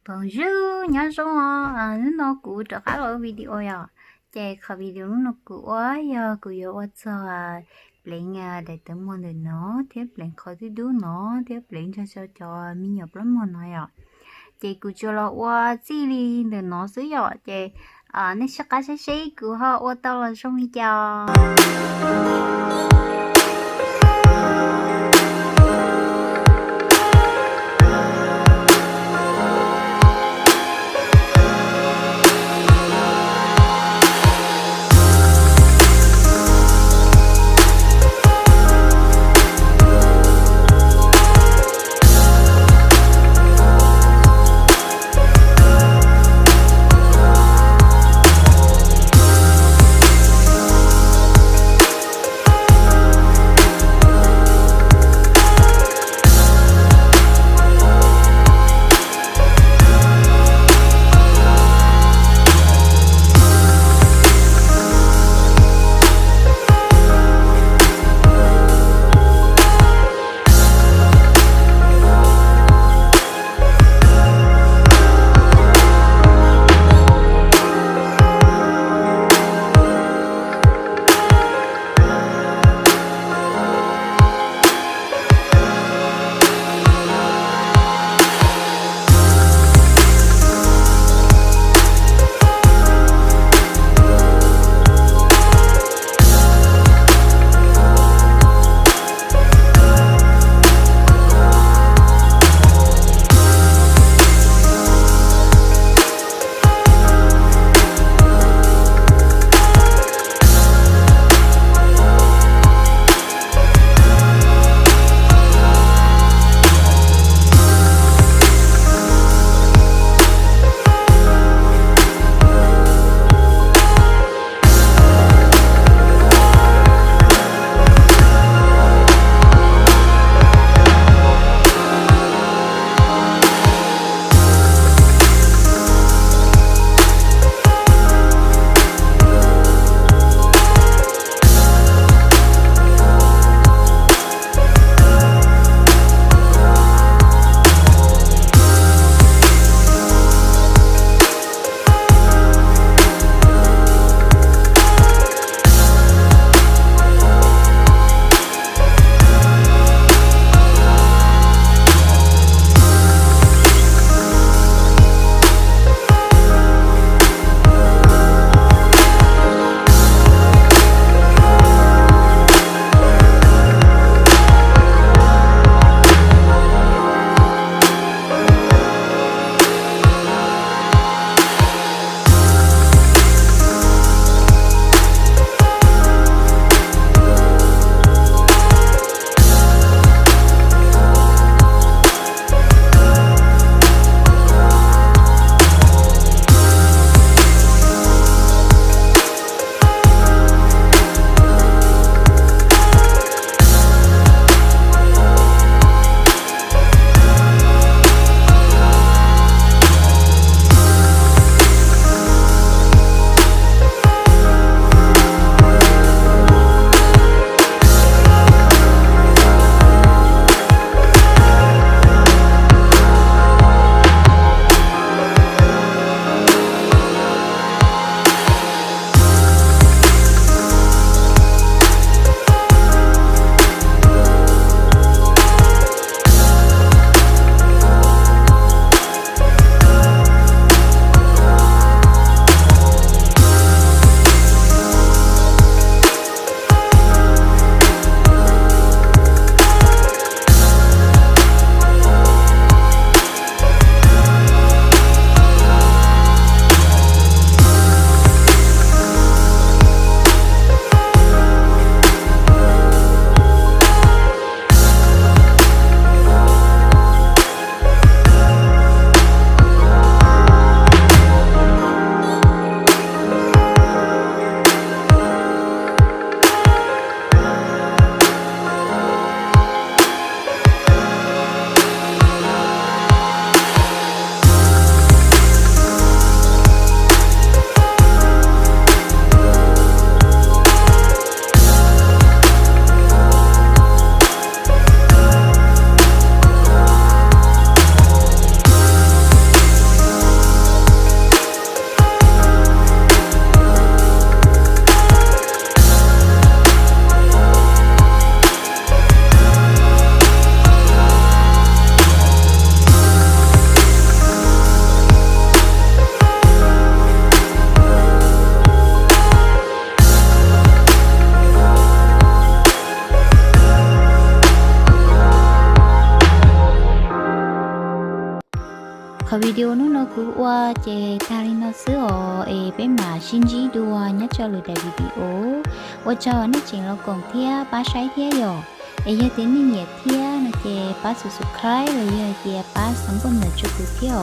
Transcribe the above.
Bonjour, nhớ số nó cũ trở khá là video à. Chạy khỏi video nó cũ quá giờ cũ giờ quá giờ lên để tấm môn để nó tiếp lên khỏi thứ đứa nó tiếp lên cho mình nhập lắm môn này à. Chạy cũ cho là quá gì đi để nó sử dụng chạy nên chắc cả sẽ cũ ha quá tao là xong đi cho. วิดีโอนู้นกูว่าเจทารินอซื้อเป็นมาชินจีดูว่าเนี่ยจะรู้แต่วิดีโอว่าจะนี่จริงเรากงเทียป้าใช้เทียอยู่ยาเต็นนี่เนี่ยเทียนะเจป้าสุดๆใครเลยเจป้าสัมปนเนจุกุเทีย